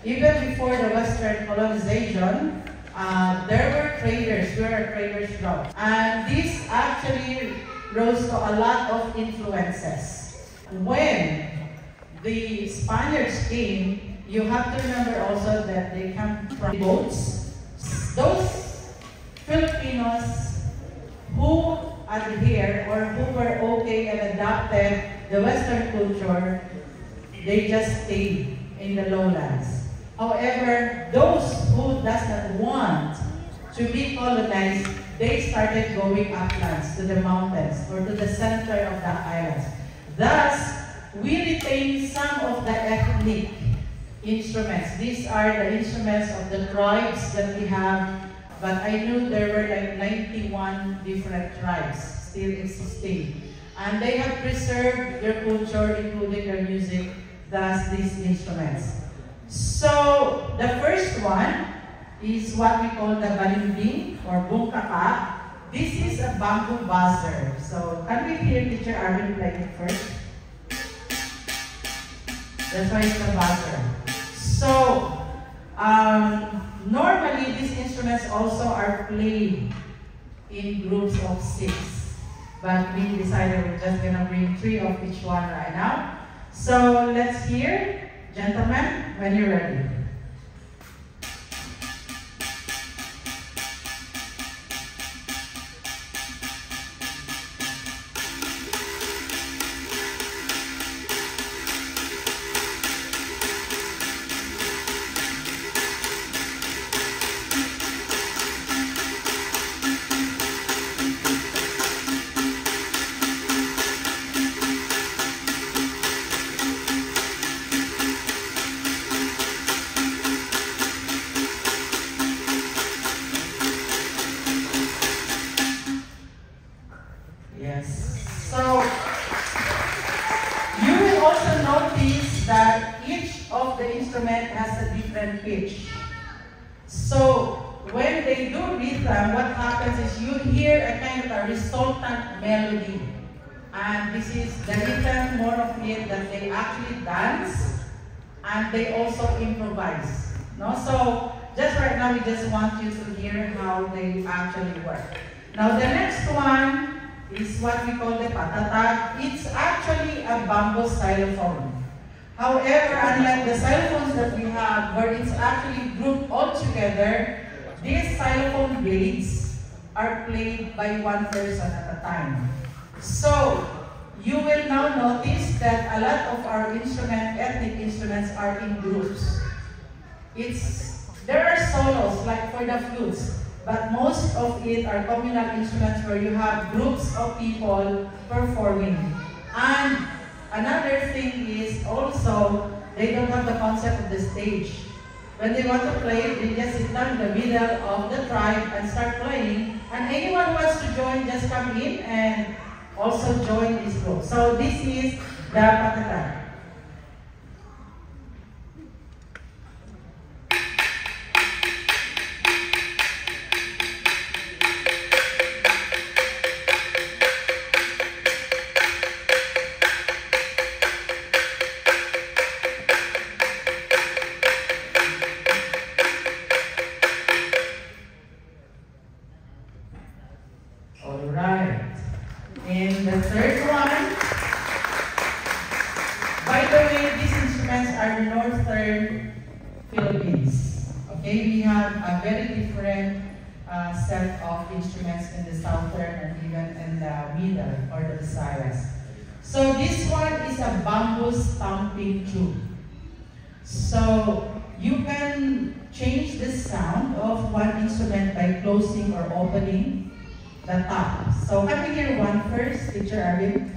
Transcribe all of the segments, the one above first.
Even before the Western colonization, there were traders, where are traders from? And this actually rose to a lot of influences. When the Spaniards came, you have to remember also that they come from boats. Those Filipinos who adhere or who were okay and adopted the Western culture, they just stayed in the lowlands. However, those who does not want to be colonized, they started going uplands to the mountains or to the center of the islands. Thus, we retain some of the ethnic instruments. These are the instruments of the tribes that we have, but I knew there were like 91 different tribes still existing. And they have preserved their culture, including their music, thus these instruments. So, the first one is what we call the balimbing or bungkaka. This is a bamboo buzzer. So, can we hear Teacher Arvin play it first? That's why it's a buzzer. So, normally these instruments also are played in groups of 6. But we decided we're just gonna bring 3 of each one right now. So, let's hear. Gentlemen, when you're ready. So, you will also notice that each of the instrument has a different pitch. So, when they do rhythm, what happens is you hear a kind of a resultant melody. And this is the rhythm, more of it, that they actually dance and they also improvise. No? So, just right now, we just want you to hear how they actually work. Now, the next one is what we call the patatag. It's actually a bamboo xylophone. However, unlike the xylophones that we have, where it's actually grouped all together, these xylophone blades are played by one person at a time. So, you will now notice that a lot of our ethnic instruments are in groups. There are solos, like for the flutes, but most of it are communal instruments where you have groups of people performing. And another thing is also, they don't have the concept of the stage. When they want to play, they just sit down in the middle of the tribe and start playing, And anyone who wants to join, just come in and also join this group. So this is the patatan. Alright. And the third one, by the way, these instruments are the northern Philippines. Okay, we have a very different set of instruments in the southern and even in the middle or the Visayas. So this one is a bamboo stamping tube. So you can change the sound of one instrument by closing or opening the top. So can we hear one first, Teacher Arvin?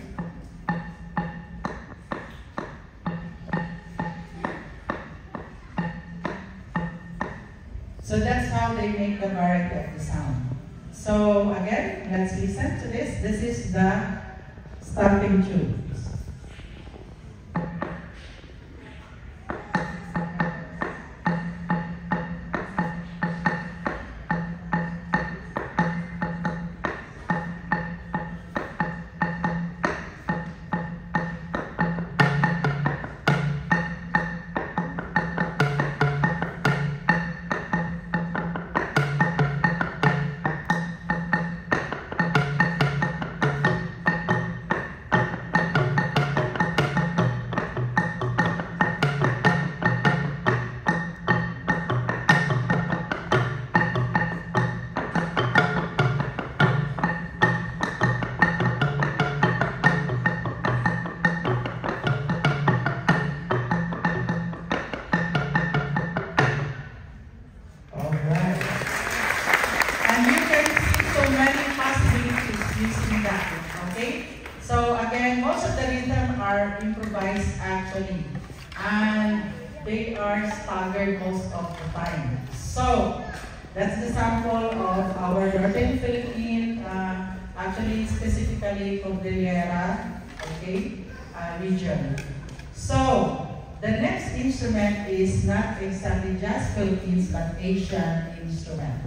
So that's how they make the variety of the sound. So again, let's listen to this. This is the stamping tube. So again, most of the rhythm are improvised actually, and they are staggered most of the time. So that's the sample of our Northern Philippine, actually specifically Cordillera, okay, region. So the next instrument is not exactly just Philippines but Asian instrument.